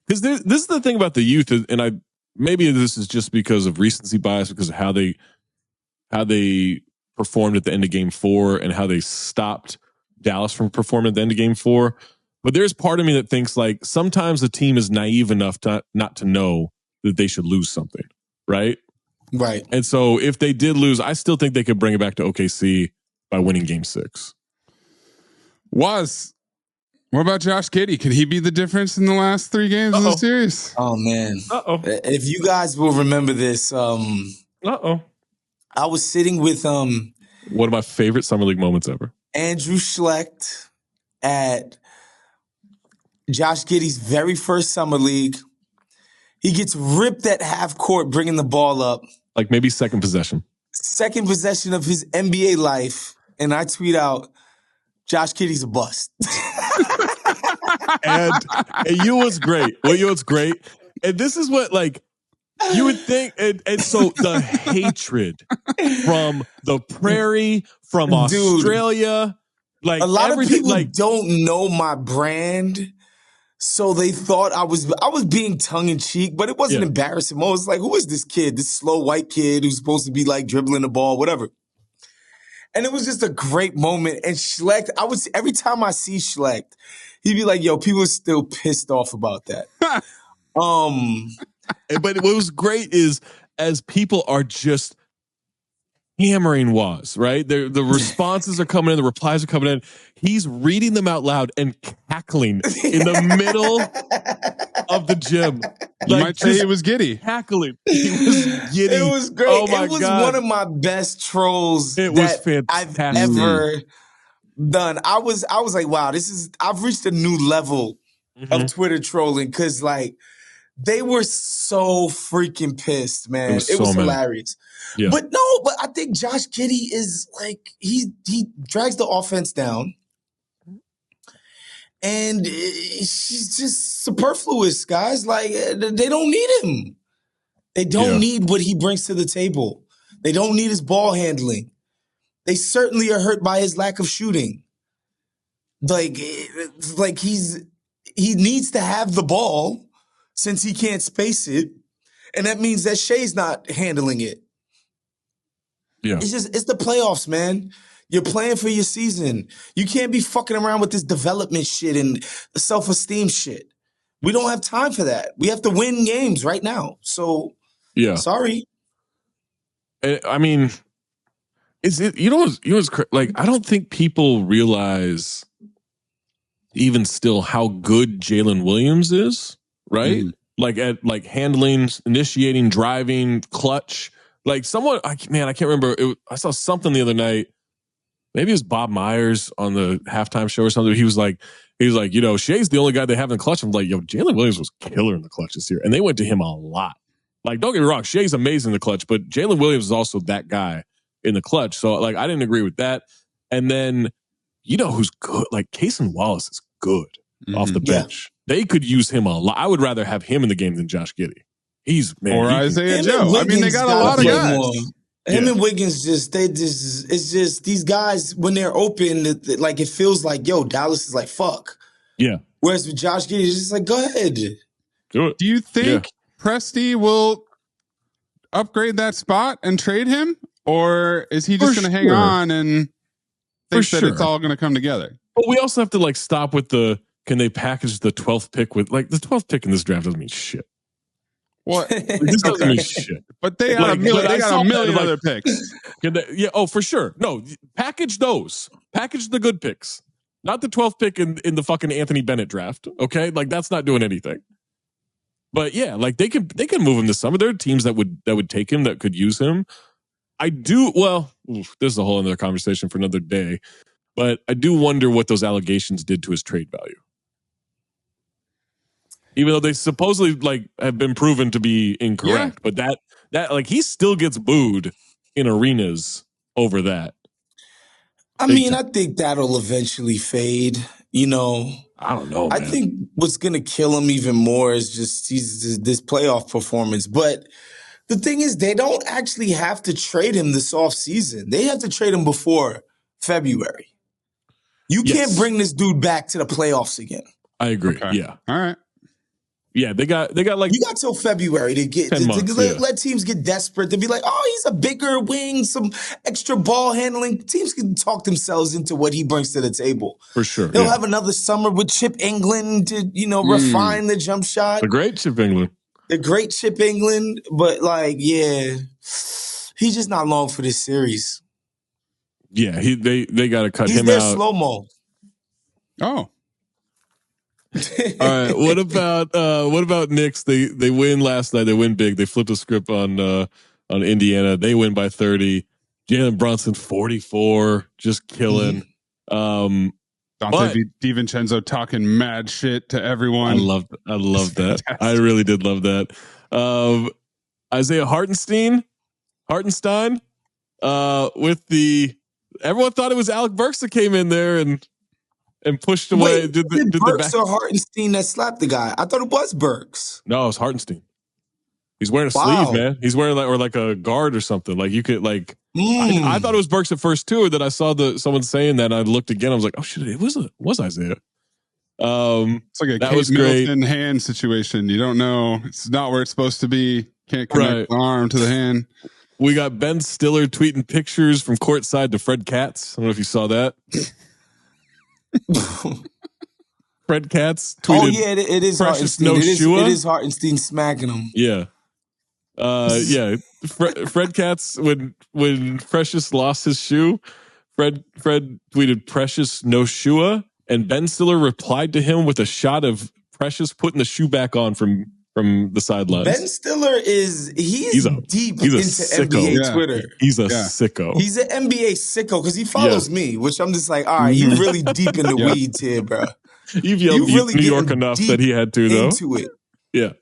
Because this is the thing about the youth, and maybe this is just because of recency bias, because of how they performed at the end of Game 4 and how they stopped Dallas from performing at the end of Game 4. But there's part of me that thinks like sometimes the team is naive enough not to know that they should lose something, right? Right. And so if they did lose, I still think they could bring it back to OKC by winning Game 6. What about Josh Giddey? Could he be the difference in the last 3 games of the series? Oh, man. Uh-oh. If you guys will remember this, I was sitting with one of my favorite Summer League moments ever. Andrew Schlecht at Josh Giddey's very first Summer League. He gets ripped at half court bringing the ball up. Like maybe second possession. Second possession of his NBA life. And I tweet out, Josh Giddey's a bust. and you know what's great? Well, you know what's great? And this is what like you would think, and so the hatred from the prairie, from Australia, like a lot of people like, don't know my brand, so they thought I was being tongue in cheek, but it wasn't embarrassing. I was like, who is this kid? This slow white kid who's supposed to be like dribbling the ball, whatever. And it was just a great moment. And Schlecht, every time I see Schlecht, he'd be like, yo, people are still pissed off about that. But what was great is as people are just hammering Woz, right? The responses are coming in, the replies are coming in. He's reading them out loud and cackling in the middle of the gym. You might say it was giddy. Cackling. He was giddy. It was great. Oh my it was God. one of my best trolls It was fantastic. I've ever done. I was like, wow, I've reached a new level of Twitter trolling because like they were so freaking pissed, man. It was hilarious. Yeah. But I think Josh Giddey is like he drags the offense down. And she's just superfluous, guys. Like, they don't need him. They don't need what he brings to the table. They don't need his ball handling. They certainly are hurt by his lack of shooting. Like he needs to have the ball since he can't space it. And that means that Shea's not handling it. Yeah. It's the playoffs, man. You're playing for your season. You can't be fucking around with this development shit and self-esteem shit. We don't have time for that. We have to win games right now. So, sorry. I mean, is it? You know what's like? I don't think people realize even still how good Jalen Williams is. Right? Like at handling, initiating, driving, clutch. Like someone, I can't remember. I saw something the other night. Maybe it was Bob Myers on the halftime show or something. He was like, Shea's the only guy they have in the clutch. I'm like, yo, Jalen Williams was killer in the clutch this year. And they went to him a lot. Like, don't get me wrong, Shea's amazing in the clutch, but Jalen Williams is also that guy in the clutch. So, like, I didn't agree with that. And then, you know who's good? Like, Cason Wallace is good off the bench. They could use him a lot. I would rather have him in the game than Josh Giddey. Or Isaiah Joe. I mean, they got a lot of guys. Him and Wiggins it's just these guys, when they're open, like it feels like, yo, Dallas is like, fuck. Yeah. Whereas with Josh Giddey, it's just like, go ahead. Do it. Do you think Presti will upgrade that spot and trade him? Or is he just going to hang on and think that it's all going to come together? But we also have to like stop with can they package the 12th pick with, like, the 12th pick in this draft doesn't mean shit. What? This doesn't mean shit. But they got a million other picks. For sure. No, package those. Package the good picks. Not the 12th pick in the fucking Anthony Bennett draft. Okay? Like, that's not doing anything. But yeah, like they can move him this summer. There are teams that would take him, that could use him. This is a whole other conversation for another day. But I do wonder what those allegations did to his trade value. Even though they supposedly like have been proven to be incorrect, but that like he still gets booed in arenas over that. I mean, I think that'll eventually fade. You know, I don't know. I think what's gonna kill him even more is just this playoff performance. But the thing is, they don't actually have to trade him this offseason. They have to trade him before February. You can't bring this dude back to the playoffs again. I agree. Okay. Yeah. All right. Yeah, they got like you got till February to get let teams get desperate to be like, oh, he's a bigger wing, some extra ball handling. Teams can talk themselves into what he brings to the table. For sure. He'll have another summer with Chip England to, refine the jump shot. The great Chip England. But he's just not long for this series. Yeah, they got to cut him out. He's their slow-mo. Oh. All right. What about Knicks? They win last night. They win big. They flipped the script on Indiana. They win by 30. Jalen Brunson 44, just killing. Dante DiVincenzo talking mad shit to everyone. I love that. I really did love that. Isaiah Hartenstein, with everyone thought it was Alec Burks that came in there and pushed away. Wait, did Burks or Hartenstein that slapped the guy? I thought it was Burks. No, it was Hartenstein. He's wearing a sleeve, man. He's wearing like a guard or something. Like you could like. I thought it was Burks at first too. That I saw someone saying that. And I looked again. I was like, oh shit, it was Isaiah. It's like a Kate Middleton hand situation. You don't know. It's not where it's supposed to be. Can't connect the arm to the hand. We got Ben Stiller tweeting pictures from courtside to Fred Katz. I don't know if you saw that. Fred Katz tweeted. Oh yeah, it is Hartenstein. It is Hartenstein smacking him. Yeah. Fred Katz when Precious lost his shoe, Fred tweeted Precious no shoe, and Ben Stiller replied to him with a shot of Precious putting the shoe back on from the sidelines. Ben Stiller he's deep into NBA Twitter. He's a sicko. He's an NBA sicko because he follows me, which I'm just like, all right, you really deep in the weeds here, bro. You've yelled really New York enough that he had to, though. Into it. Yeah.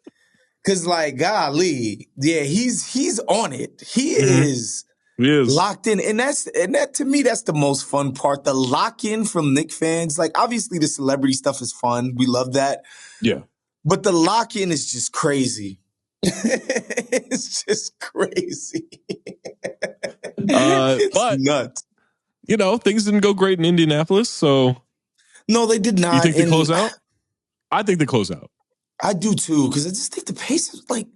Because, like, golly, he's on it. He is locked in. And that to me, that's the most fun part. The lock-in from Knicks fans. Like, obviously, the celebrity stuff is fun. We love that. Yeah. But the lock-in is just crazy. It's just crazy. It's nuts. Things didn't go great in Indianapolis, so... No, they did not. You think they close out? I think they close out. I do too, because I just think the Pacers, like,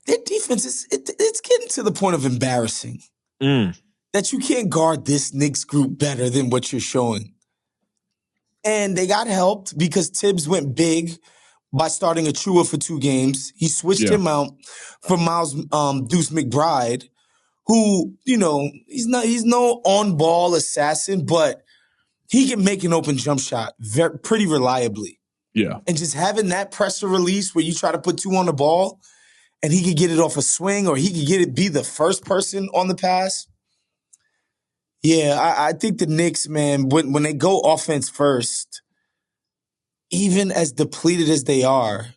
their defense it's getting to the point of embarrassing. That you can't guard this Knicks group better than what you're showing. And they got helped because Tibbs went big by starting Achua for 2 games. He switched him out for Miles Deuce McBride, who, he's no on-ball assassin, but he can make an open jump shot pretty reliably. Yeah. And just having that pressure release where you try to put 2 on the ball and he could get it off a swing or he could be the first person on the pass. Yeah, I think the Knicks, man, when they go offense first, even as depleted as they are,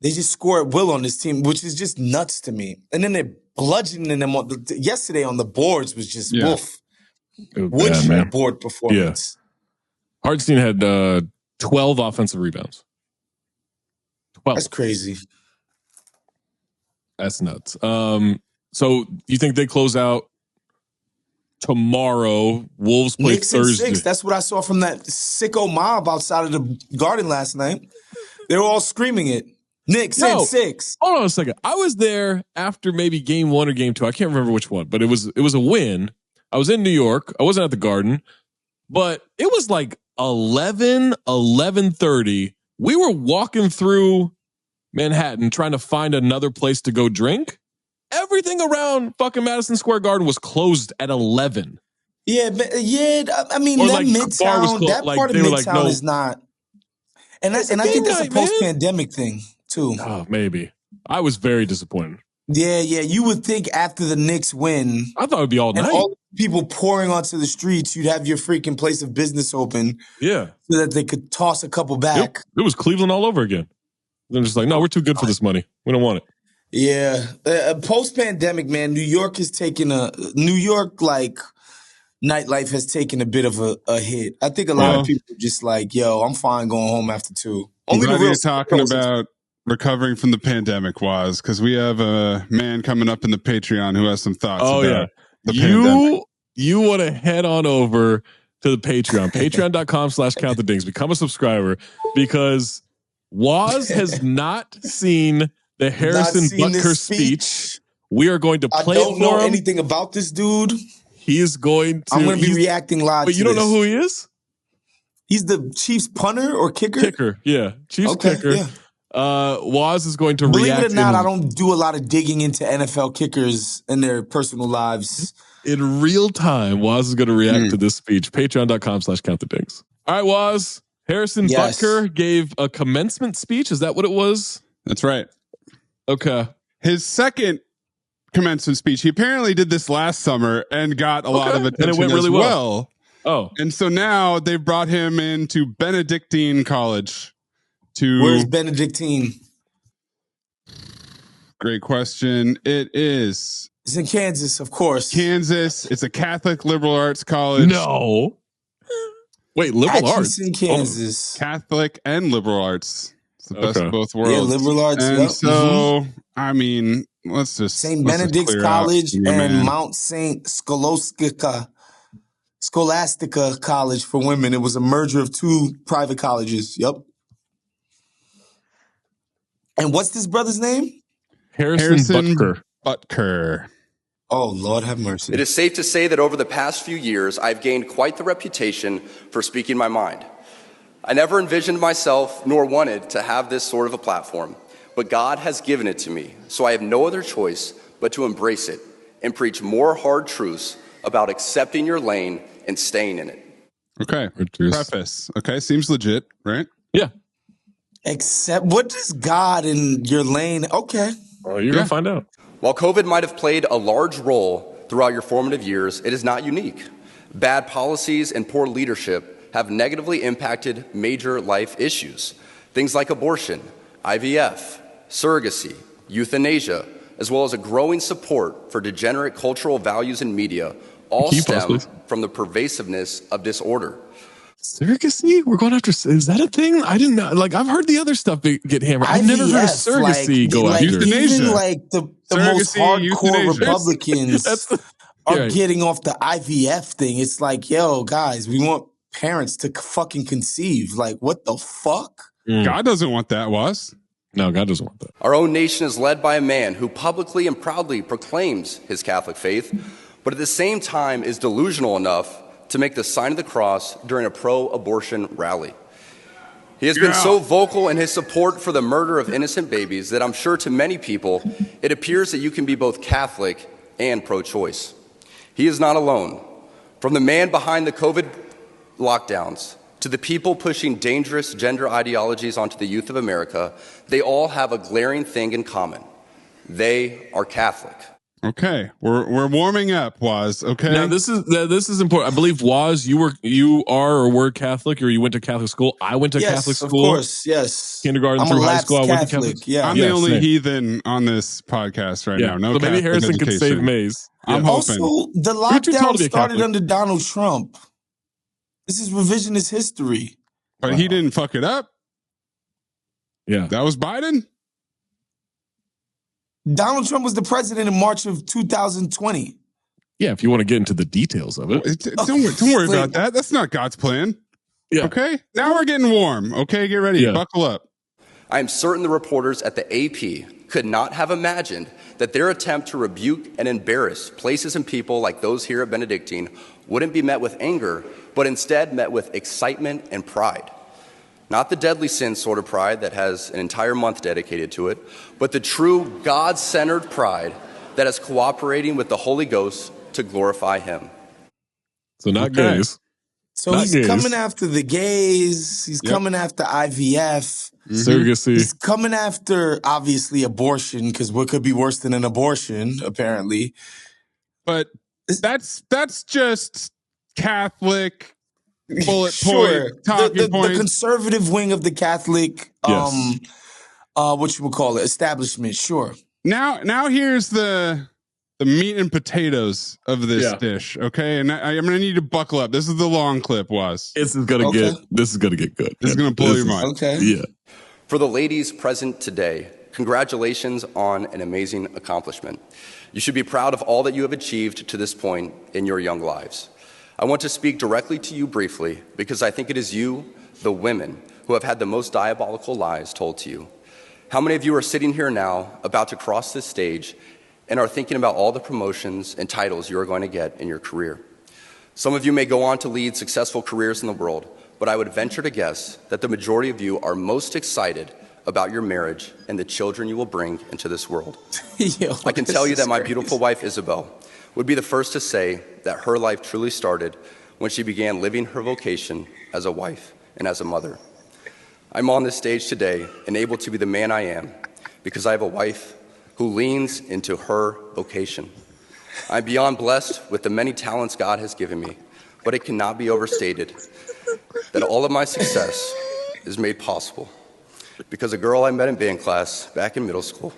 they just score at will on this team, which is just nuts to me. And then they're bludgeoning them yesterday on the boards was just woof. Woodshed board performance. Yeah. Hartenstein had 12 offensive rebounds. 12. That's crazy. That's nuts. So you think they close out tomorrow? Wolves play Knicks Thursday. 6. That's what I saw from that sicko mob outside of the Garden last night. They were all screaming it. Knicks in 6. Hold on a second. I was there after maybe game 1 or game 2. I can't remember which one, but it was a win. I was in New York. I wasn't at the Garden, but it was like 11:30. We were walking through Manhattan trying to find another place to go drink. Everything around fucking Madison Square Garden was closed at 11. Yeah. I mean, that like Midtown, that part of Midtown is not. And I think that's a post-pandemic thing too. Oh, maybe. I was very disappointed. Yeah. You would think after the Knicks win, I thought it'd be all night. people pouring onto the streets, you'd have your freaking place of business open. Yeah. So that they could toss a couple back. It was Cleveland all over again. They're just like, no, we're too good for this money. We don't want it. Yeah. Post-pandemic, man, New York, like, nightlife has taken a bit of a hit. I think a lot of people are just like, yo, I'm fine going home after 2. Only the real you're talking about recovering from the pandemic, was because we have a man coming up in the Patreon who has some thoughts about the pandemic. You want to head on over to the Patreon, patreon.com/countthedings. Become a subscriber because Woz has not seen the Harrison Butker speech. We are going to play it for him. I don't know anything about this dude. He is going to. I'm going to be reacting live. But you don't know who he is? He's the Chiefs punter or kicker? Kicker, yeah. Chiefs kicker. Yeah. Woz is going to react. Believe it or not, I don't do a lot of digging into NFL kickers and their personal lives. In real time, Woz is going to react to this speech. Patreon.com/countthedings. All right, Woz. Harrison Butker gave a commencement speech. Is that what it was? That's right. Okay. His second commencement speech, he apparently did this last summer and got a lot of attention. And it went really well. Oh. And so now they brought him into Benedictine College. Where's Benedictine? Great question. It's in Kansas, of course. Kansas. It's a Catholic liberal arts college. No. Wait, liberal arts? in Kansas. Catholic and liberal arts. It's the best of both worlds. Yeah, liberal arts. And so, I mean, let's just St. Benedict's College and Mount St. Scholastica College for women. It was a merger of 2 private colleges. Yep. And what's this brother's name? Harrison Butker. Oh, Lord have mercy. It is safe to say that over the past few years, I've gained quite the reputation for speaking my mind. I never envisioned myself nor wanted to have this sort of a platform, but God has given it to me, so I have no other choice but to embrace it and preach more hard truths about accepting your lane and staying in it. Okay. Preface. Okay. Seems legit, right? Yeah. Except, what does God in your lane? Okay. Well, you're going to find out. While COVID might have played a large role throughout your formative years, it is not unique. Bad policies and poor leadership have negatively impacted major life issues. Things like abortion, IVF, surrogacy, euthanasia, as well as a growing support for degenerate cultural values in media, all stem from the pervasiveness of disorder. Surrogacy? We're going after. Is that a thing? I didn't know. Like, I've heard the other stuff get hammered. I've never heard of surrogacy go after. Euthanasia. Even like the most hardcore Republicans are getting off the IVF thing. It's like, yo, guys, we want parents to fucking conceive. Like, what the fuck? God doesn't want that, Was. No, God doesn't want that. Our own nation is led by a man who publicly and proudly proclaims his Catholic faith, but at the same time is delusional enough to make the sign of the cross during a pro-abortion rally. He has been so vocal in his support for the murder of innocent babies that I'm sure to many people, it appears that you can be both Catholic and pro-choice. He is not alone. From the man behind the COVID lockdowns to the people pushing dangerous gender ideologies onto the youth of America, they all have a glaring thing in common. They are Catholic. Okay, we're warming up, Woz. Okay, now this is important. I believe, Woz, you are or were Catholic, or you went to Catholic school. I went to Catholic school. Of course, yes. Kindergarten through high school. I went to Catholic. Yeah, I'm the only heathen on this podcast right now. No, so maybe Harrison could save Maze. I'm hoping. Also, the lockdown started under Donald Trump. This is revisionist history. But he didn't fuck it up. Yeah, that was Biden. Donald Trump was the president in March of 2020. Yeah, if you want to get into the details of it. Don't worry about that. That's not God's plan. Yeah. Okay? Now we're getting warm. Okay, get ready. Buckle up. I am certain the reporters at the AP could not have imagined that their attempt to rebuke and embarrass places and people like those here at Benedictine wouldn't be met with anger, but instead met with excitement and pride. Not the deadly sin sort of pride that has an entire month dedicated to it, but the true God-centered pride that is cooperating with the Holy Ghost to glorify Him. So not gays. So he's coming after the gays. He's coming after IVF. Surrogacy. He's coming after, obviously, abortion, because what could be worse than an abortion, apparently. But That's just Catholic bullet point talking points. The conservative wing of the Catholic, what you would call it, establishment. Sure. Now here's the meat and potatoes of this dish. Okay, and I'm gonna need to buckle up. This is the long clip, Was. This is gonna get good. This is gonna blow your mind. Okay. Yeah. For the ladies present today, congratulations on an amazing accomplishment. You should be proud of all that you have achieved to this point in your young lives. I want to speak directly to you briefly because I think it is you, the women, who have had the most diabolical lies told to you. How many of you are sitting here now, about to cross this stage, and are thinking about all the promotions and titles you are going to get in your career? Some of you may go on to lead successful careers in the world, but I would venture to guess that the majority of you are most excited about your marriage and the children you will bring into this world. I can tell you that my beautiful wife, Isabel, would be the first to say that her life truly started when she began living her vocation as a wife and as a mother. I'm on this stage today and able to be the man I am because I have a wife who leans into her vocation. I'm beyond blessed with the many talents God has given me, but it cannot be overstated that all of my success is made possible because a girl I met in band class back in middle school.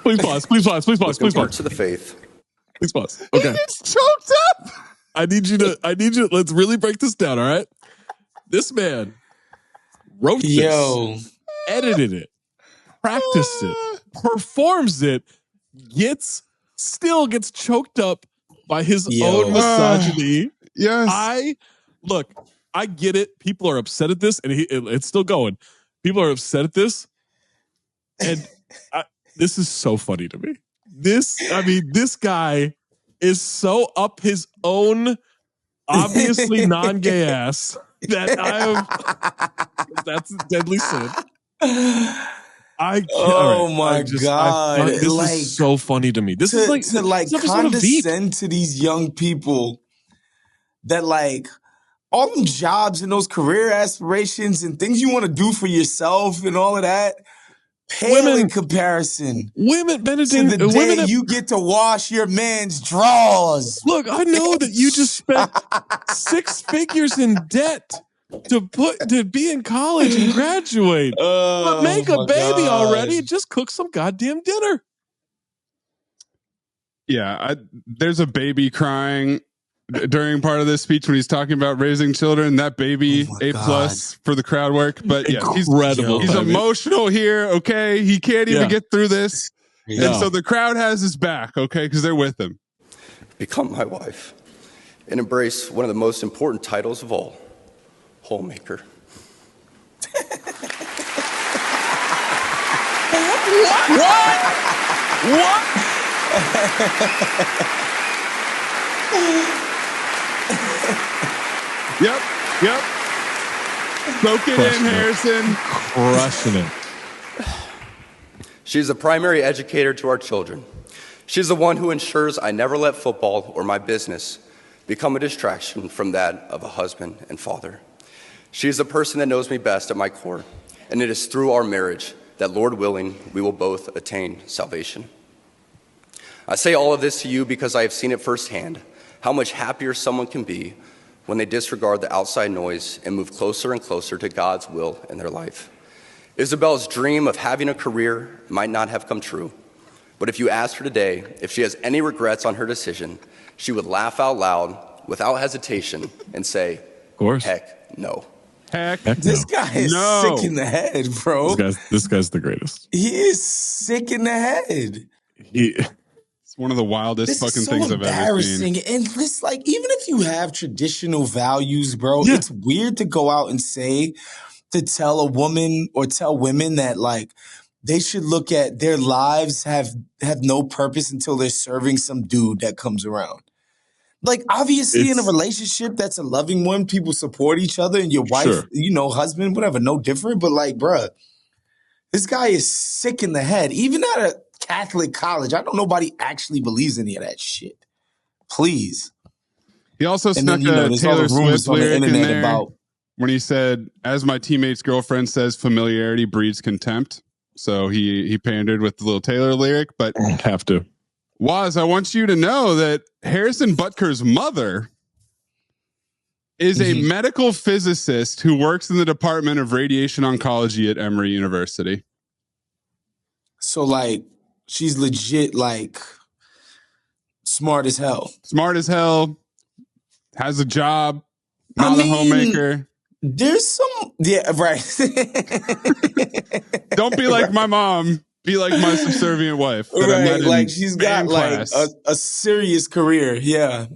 Please pause. To the faith. Please pause. Okay. He's choked up. I need you to, let's really break this down, all right? This man wrote this, edited it, practiced it, performs it, still gets choked up by his own misogyny. Yes. I get it. People are upset at this, and it's still going. People are upset at this, and this is so funny to me. This guy is so up his own, obviously non-gay ass that that's a deadly sin. This is so funny to me. This is like to condescend to these young people that like all them jobs and those career aspirations and things you want to do for yourself and all of that. Pale in comparison. Women, Benedict, to the day you get to wash your man's drawers. Look, I know that you just spent 6 figures in debt to be in college and graduate. But make a baby already and just cook some goddamn dinner. Yeah, there's a baby crying during part of this speech when he's talking about raising children. That baby A+ for the crowd work. But yeah, incredible. He's emotional here. Okay, he can't even get through this, and so the crowd has his back. Okay, because they're with him. Become my wife and embrace one of the most important titles of all, homemaker. What? Yep. Soak it in, Harrison. Crushing it. She's the primary educator to our children. She's the one who ensures I never let football or my business become a distraction from that of a husband and father. She is the person that knows me best at my core, and it is through our marriage that, Lord willing, we will both attain salvation. I say all of this to you because I have seen it firsthand, how much happier someone can be when they disregard the outside noise and move closer and closer to God's will in their life. Isabel's dream of having a career might not have come true, but if you asked her today if she has any regrets on her decision, she would laugh out loud without hesitation and say, of course. Heck no. Heck this guy is sick in the head, bro. This guy's the greatest. He is sick in the head. It's one of the wildest fucking things I've ever seen. And it's like, even if you have traditional values, bro, it's weird to go out and say, to tell a woman or tell women that like they should look at their lives have no purpose until they're serving some dude that comes around. Like, obviously, in a relationship that's a loving one, people support each other, and your wife, husband, whatever, no different. But like, bruh, this guy is sick in the head. Even at a Catholic college, I know nobody actually believes any of that shit. Please. He also snuck a Taylor Swift lyric in there about when he said, "As my teammate's girlfriend says, familiarity breeds contempt." So he pandered with the little Taylor lyric, but have to. Woz, I want you to know that Harrison Butker's mother is a medical physicist who works in the Department of Radiation Oncology at Emory University. So, like, she's legit, like, smart as hell. Smart as hell. Has a job. Not a homemaker. There's some, yeah, right. Don't be like my mom. Be like my subservient wife. Right, like she's got like a serious career. Yeah,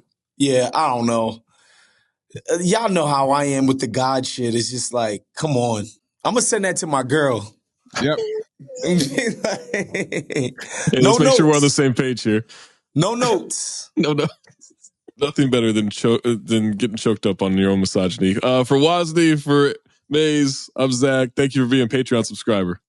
I don't know. Y'all know how I am with the God shit. It's just like, come on. I'm going to send that to my girl. Yep. Hey, let's make sure we're on the same page here. No notes. No. Nothing better than getting choked up on your own misogyny. For Wosny, for Maze, I'm Zach. Thank you for being a Patreon subscriber.